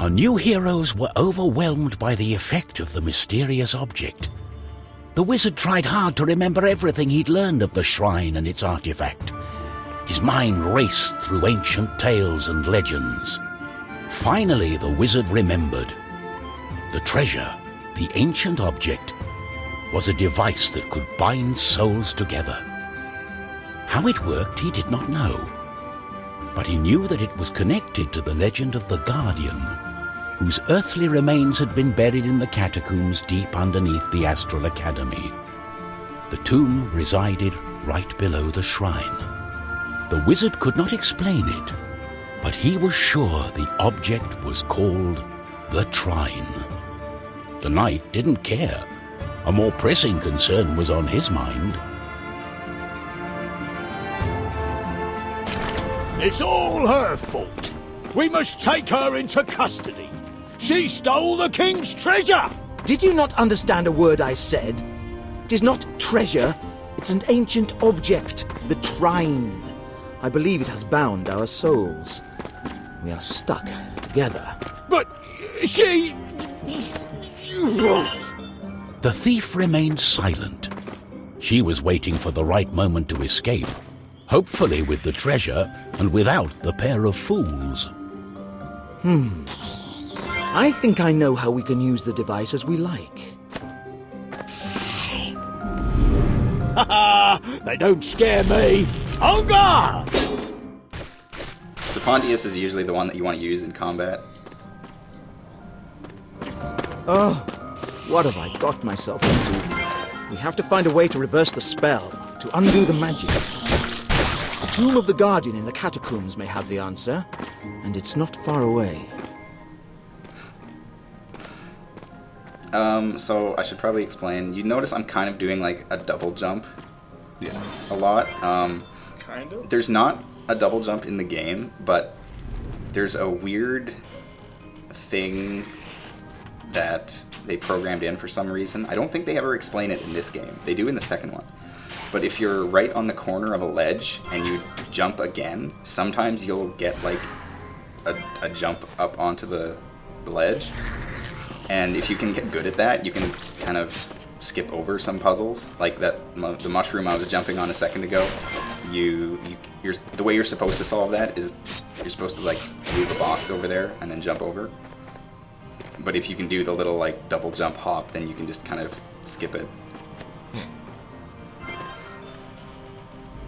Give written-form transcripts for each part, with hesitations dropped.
Our new heroes were overwhelmed by the effect of the mysterious object. The wizard tried hard to remember everything he'd learned of the shrine and its artifact. His mind raced through ancient tales and legends. Finally, the wizard remembered. The treasure, the ancient object, was a device that could bind souls together. How it worked, he did not know. But he knew that it was connected to the legend of the Guardian, whose earthly remains had been buried in the catacombs deep underneath the Astral Academy. The tomb resided right below the shrine. The wizard could not explain it, but he was sure the object was called the Trine. The knight didn't care. A more pressing concern was on his mind. It's all her fault. We must take her into custody. She stole the king's treasure! Did you not understand a word I said? It is not treasure, it's an ancient object, the Trine. I believe it has bound our souls. We are stuck together. But she... The thief remained silent. She was waiting for the right moment to escape, hopefully with the treasure and without the pair of fools. I think I know how we can use the device as we like. They don't scare me. On guard! So Pontius is usually the one that you want to use in combat. Oh, what have I got myself into? We have to find a way to reverse the spell, to undo the magic. The Tomb of the Guardian in the catacombs may have the answer, and it's not far away. So I should probably explain. You notice I'm kind of doing like a double jump. Yeah. A lot. Kind of? There's not a double jump in the game, but there's a weird thing that they programmed in for some reason. I don't think they ever explain it in this game. They do in the second one. But if you're right on the corner of a ledge and you jump again, sometimes you'll get like a jump up onto the ledge. And if you can get good at that, you can kind of skip over some puzzles, like the mushroom I was jumping on a second ago. The way you're supposed to solve that is you're supposed to like move a box over there and then jump over. But if you can do the little like double jump hop, then you can just kind of skip it.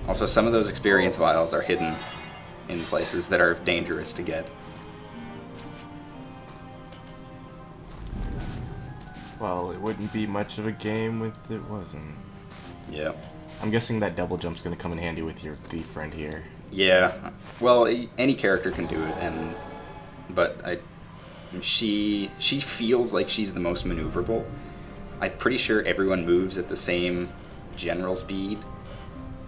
Also, some of those experience vials are hidden in places that are dangerous to get. Well, it wouldn't be much of a game if it wasn't. Yeah. I'm guessing that double jump's gonna come in handy with your thief friend here. Yeah. Well, any character can do it, but she feels like she's the most maneuverable. I'm pretty sure everyone moves at the same general speed,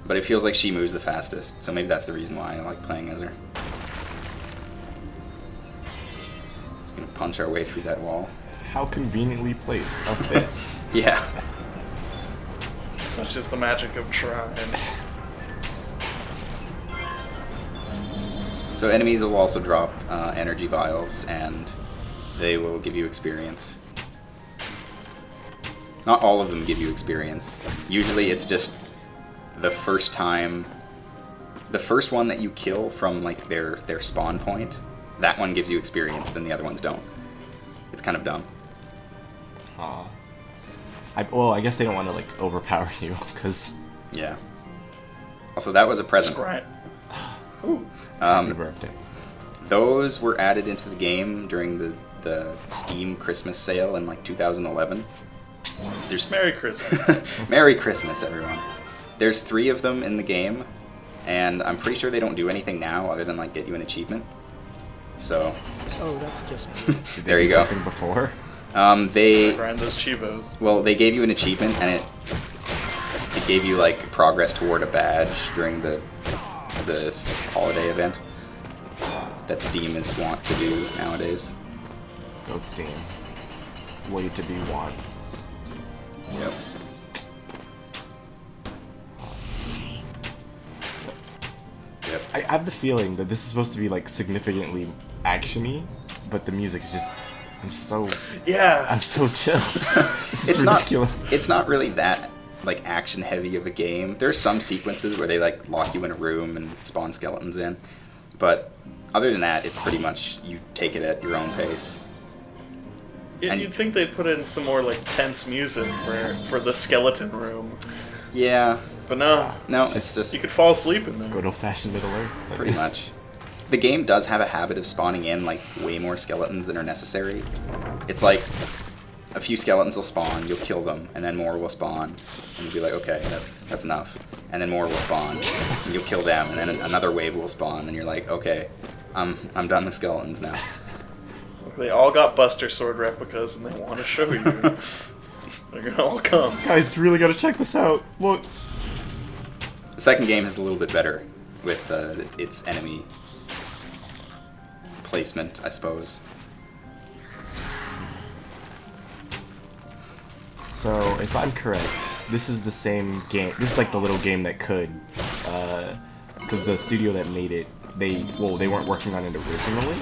but it feels like she moves the fastest. So maybe that's the reason why I like playing as her. Just gonna punch our way through that wall. How conveniently placed. A fist. Yeah. Such is the magic of Trine. So enemies will also drop energy vials, and they will give you experience. Not all of them give you experience. Usually it's just the first time, the first one that you kill from like their spawn point, that one gives you experience, then the other ones don't. It's kind of dumb. I guess they don't want to like overpower you, because... Yeah. Also, that was a present. Right. Ooh. Happy birthday. Those were added into the game during the Steam Christmas sale in like 2011. There's Merry Christmas. Merry Christmas, everyone. There's 3 of them in the game, and I'm pretty sure they don't do anything now other than like get you an achievement. So. Oh, that's just... There you go. Something before? They Grind those Chivos. Well, they gave you an achievement, and it gave you like progress toward a badge during this holiday event that Steam is wont to do nowadays. Go Steam. Way to be won. Yep. Yep. I have the feeling that this is supposed to be like significantly actiony, but the music's just. I'm so Yeah. chill. This It's is ridiculous. not. It's not really that like action heavy of a game. There's some sequences where they like lock you in a room and spawn skeletons in, but other than that, it's pretty much you take it at your own pace. And- You'd think they'd put in some more like tense music for the skeleton room, Yeah. but no. No, it's just You could fall asleep in there. Good old-fashioned Middle Earth. I pretty guess. much. The game does have a habit of spawning in like way more skeletons than are necessary. It's like a few skeletons will spawn, you'll kill them, and then more will spawn, and you'll be like, okay, that's enough. And then more will spawn, and you'll kill them, and then another wave will spawn, and you're like, okay, I'm done with skeletons now. They all got Buster Sword replicas, and they want to show you. They're gonna all come. Guys, really gotta check this out. Look. The second game is a little bit better with its enemy placement, I suppose. So, if I'm correct, this is the same game. This is like the little game that could, because the studio that made it, they weren't working on it originally.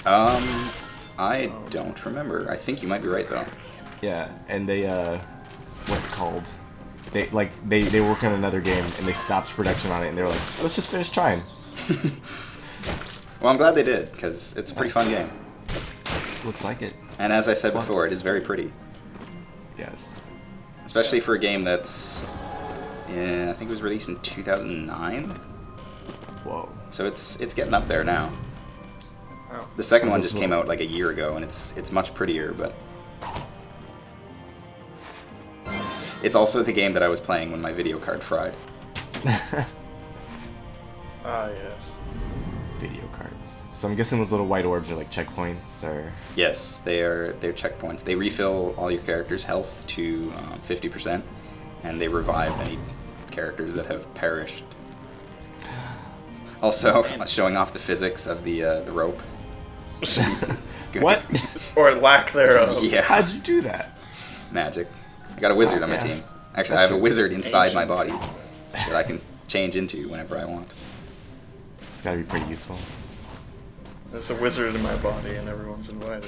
I don't remember. I think you might be right though. Yeah, and they, what's it called? They were working on another game and they stopped production on it and they were like, let's just finish trying. Well, I'm glad they did because it's a pretty fun game. Looks like it. And as I said Plus- before, it is very pretty. Yes. Especially for a game that's, I think it was released in 2009. Whoa. So it's getting up there now. Wow. The second Oh, one this just came one- out like a year ago, and it's much prettier, but it's also the game that I was playing when my video card fried. Ah, yes. Video cards. So I'm guessing those little white orbs are like checkpoints, or Yes, they're checkpoints. They refill all your characters' health to 50%, and they revive any characters that have perished. Also, showing off the physics of the rope. Good. what? Or lack thereof. Yeah, How'd you do that? magic. I got a wizard on my Yes. team. Actually, I have a wizard inside my body that I can change into whenever I want. It's gotta be pretty useful. There's a wizard in my body, and everyone's invited.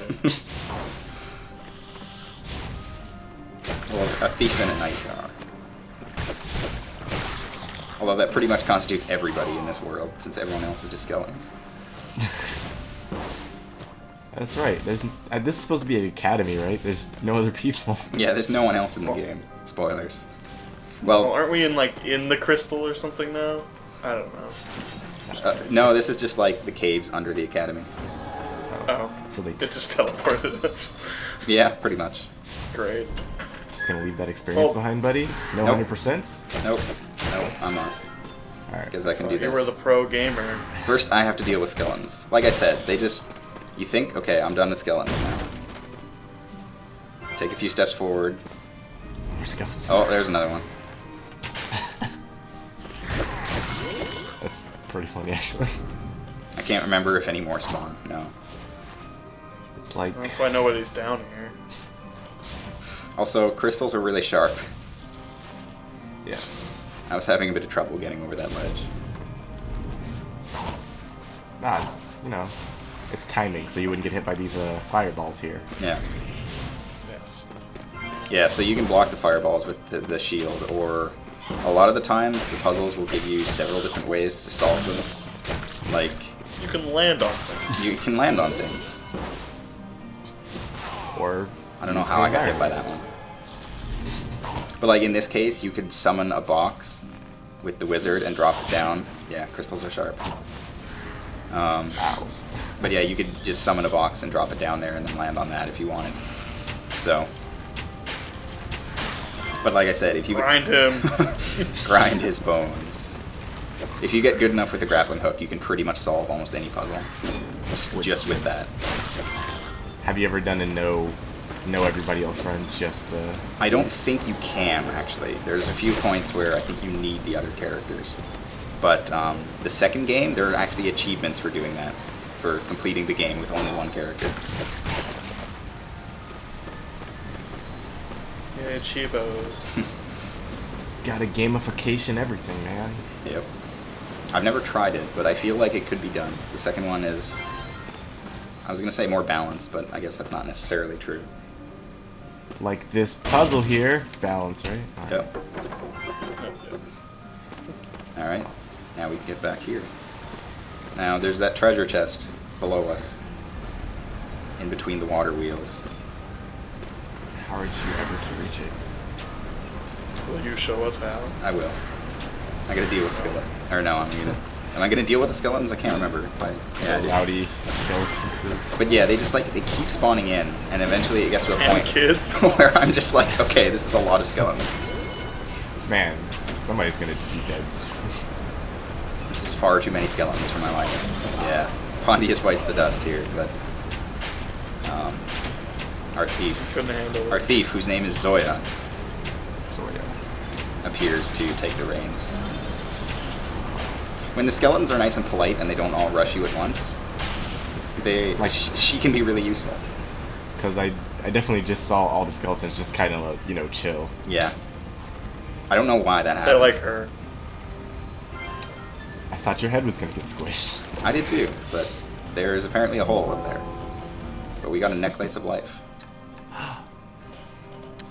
Well, a thief and a knight are. Although that pretty much constitutes everybody in this world, since everyone else is just skeletons. That's right. There's this is supposed to be an academy, right? There's no other people. Yeah, there's no one else in the game. Spoilers. Well, Well, aren't we in in the crystal or something now? I don't know. no, this is just like the caves under the academy. Oh, So they it just teleported us. Yeah, pretty much. Great. just gonna leave that experience Oh. behind, buddy. No Nope. 100%. Nope, I'm not. All right. Because I can do You were the this. pro gamer. First, I have to deal with skeletons. Like I said, they just... You think, okay, I'm done with skeletons now. Take a few steps forward. There's skeletons. Oh, there's another one. That's pretty funny, actually. I can't remember if any more spawn. No. It's like That's why nobody's down here. Also, crystals are really sharp. yes. I was having a bit of trouble getting over that ledge. Nah, it's it's timing, so you wouldn't get hit by these fireballs here. Yeah. Yes. Yeah, so you can block the fireballs with the shield, or a lot of the times the puzzles will give you several different ways to solve them. Like, You can land on things. you can land on things. Or I don't know use how the I got hit by environment. that one. But like in this case, you could summon a box with the wizard and drop it down. Yeah, crystals are sharp. Ow. But yeah, you could just summon a box and drop it down there and then land on that if you wanted. So. But like I said, if you Grind him. grind his bones. If you get good enough with the grappling hook, you can pretty much solve almost any puzzle. Just with that. Have you ever done a know everybody else run just the... I don't think you can, actually. There's a few points where I think you need the other characters. But the second game, there are actually achievements for doing that, for completing the game with only one character. Yeah, Chibos. Gotta gamification everything, man. Yep. I've never tried it, but I feel like it could be done. The second one is I was gonna say more balanced, but I guess that's not necessarily true. Like this puzzle here. Balance, right? All right. Yep. Alright, now we can get back here. Now there's that treasure chest below us. In between the water wheels. How are you ever to reach it? Will you show us how? I will. I gotta deal with skeleton. Or no, am I gonna deal with the skeletons? I can't remember. Yeah, I do. Rowdy skeleton crew. But yeah, they just they keep spawning in, and eventually it gets to a And point kids. where I'm just like, okay, this is a lot of skeletons. Man, somebody's gonna be dead. This is far too many skeletons for my liking. Yeah, Pontius bites the dust here, but our thief, Couldn't handle our it. thief, whose name is Zoya, So yeah. appears to take the reins. When the skeletons are nice and polite and they don't all rush you at once, she can be really useful. Because I definitely just saw all the skeletons just kind of, chill. Yeah. I don't know why that They happened. like her. I thought your head was gonna get squished. I did too, but there is apparently a hole up there. But we got a necklace of life.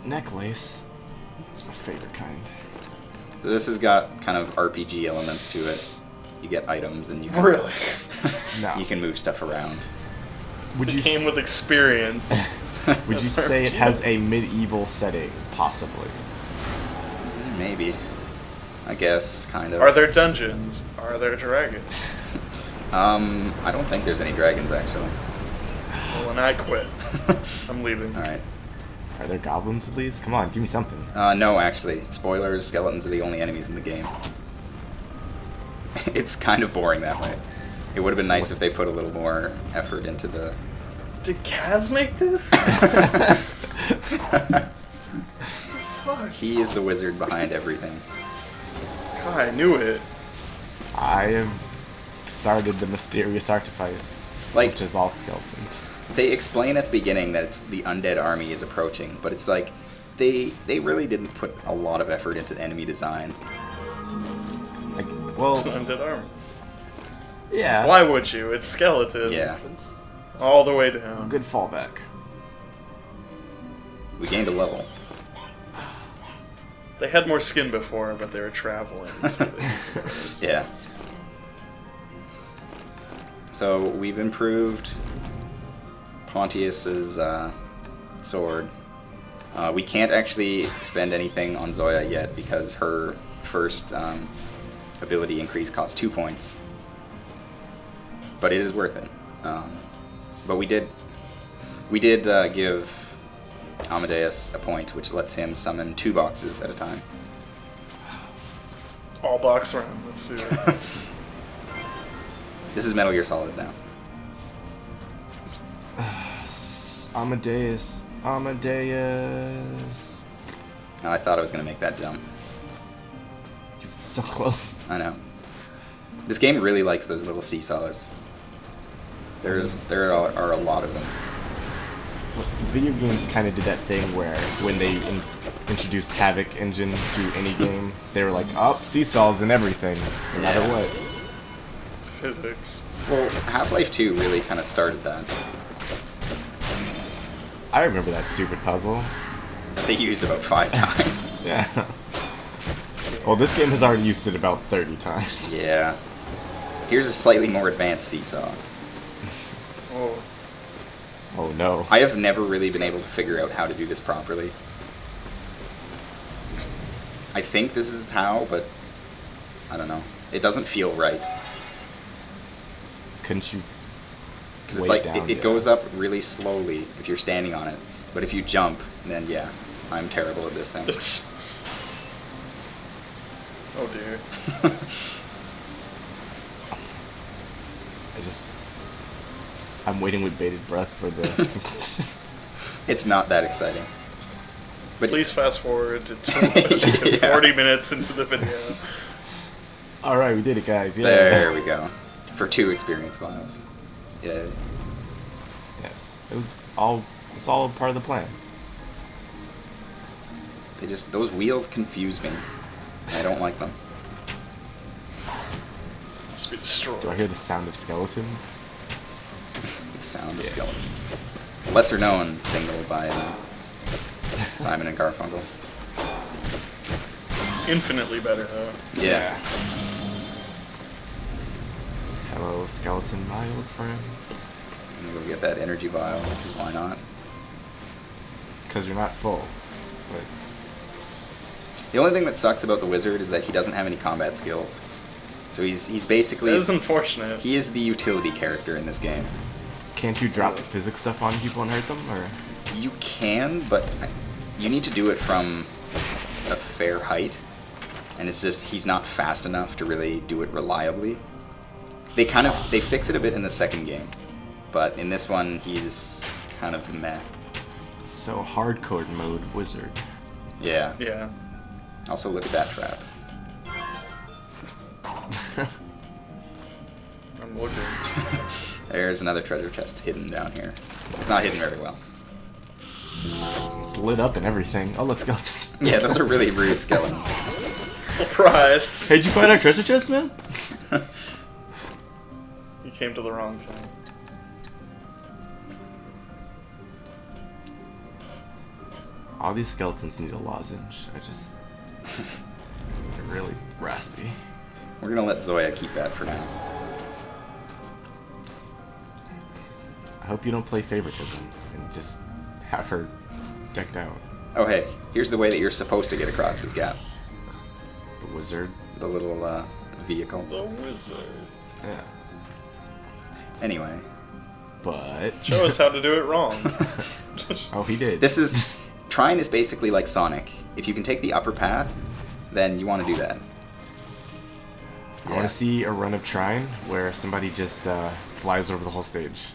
Necklace. It's my favorite kind. This has got kind of RPG elements to it. You get items and you can, Really? No. you can move stuff around. Would It you came with experience. would you That's say it RPG. has a medieval setting, possibly? Maybe. I guess, kind of. Are there dungeons? Are there dragons? I don't think there's any dragons, actually. Well, when I quit, I'm leaving. Alright. Are there goblins at least? Come on, give me something. No, actually. Spoilers, skeletons are the only enemies in the game. It's kind of boring that way. It would have been nice if they put a little more effort into the... Did Kaz make this? Fuck. He is the wizard behind everything. God, I knew it. I have started the mysterious artifice, Like- which is all skeletons. They explain at the beginning that it's the undead army is approaching, but it's like they really didn't put a lot of effort into enemy design. Like, well, Undead armor. yeah. Why would you? It's skeletons. Yeah. All the way down. Good fallback. We gained a level. They had more skin before, but they were traveling. So Yeah. So we've improved Pontius's sword. We can't actually spend anything on Zoya yet because her first ability increase costs 2 points. But it is worth it. But we did give Amadeus a point, which lets him summon 2 boxes at a time. all box round. Let's do it. This is Metal Gear Solid now. Amadeus. I thought I was going to make that jump. So close. I know. This game really likes those little seesaws. There are a lot of them. Video games kind of did that thing where when they introduced Havoc Engine to any game, they were like, seesaws and everything, no matter what. Physics. Well, Half-Life 2 really kind of started that. I remember that stupid puzzle. They used about 5 times. Yeah. Well, this game has already used it about 30 times. Yeah. Here's a slightly more advanced seesaw. Oh, Oh no. I have never really been able to figure out how to do this properly. I think this is how, but I don't know. It doesn't feel right. Couldn't you? Because it's Weight like, down, it yeah. goes up really slowly if you're standing on it. But if you jump, then yeah, I'm terrible at this thing. oh dear. I'm waiting with bated breath for the. It's not that exciting. But Please fast forward to 40 minutes into the video. All right, we did it, guys. Yeah. there we go. For 2 experience miles. Yeah. Yes. It's all part of the plan. Those wheels confuse me. I don't like them. Must be destroyed. Do I hear the sound of skeletons? The Sound of Skeletons. A lesser known single by Simon and Garfunkel. Infinitely better, though. Yeah. Hello, skeleton, my old friend. I'm gonna go get that energy vial. Why not? Because you're not full. But The only thing that sucks about the wizard is that he doesn't have any combat skills. So he's basically... That is unfortunate. He is the utility character in this game. can't you drop physics stuff on people and hurt them, or? You can, but you need to do it from a fair height. And it's just, he's not fast enough to really do it reliably. They fix it a bit in the second game. But in this one, he's kind of meh. So hardcore mode wizard. Yeah. Yeah. Also, look at that trap. I'm looking. There's another treasure chest hidden down here. It's not hidden very well. It's lit up and everything. Oh, look, skeletons. Yeah, those are really rude skeletons. Surprise! Hey, did you find our treasure chest, man? You came to the wrong time. All these skeletons need a lozenge. They're really raspy. We're gonna let Zoya keep that for now. I hope you don't play favoritism and just have her decked out. Oh hey, here's the way that you're supposed to get across this gap. The wizard. The little vehicle. The wizard. Yeah. Anyway. But... Show us how to do it wrong. Oh, he did. This is... Trine is basically like Sonic. If you can take the upper path, then you want to do that. I want to see a run of Trine where somebody just flies over the whole stage.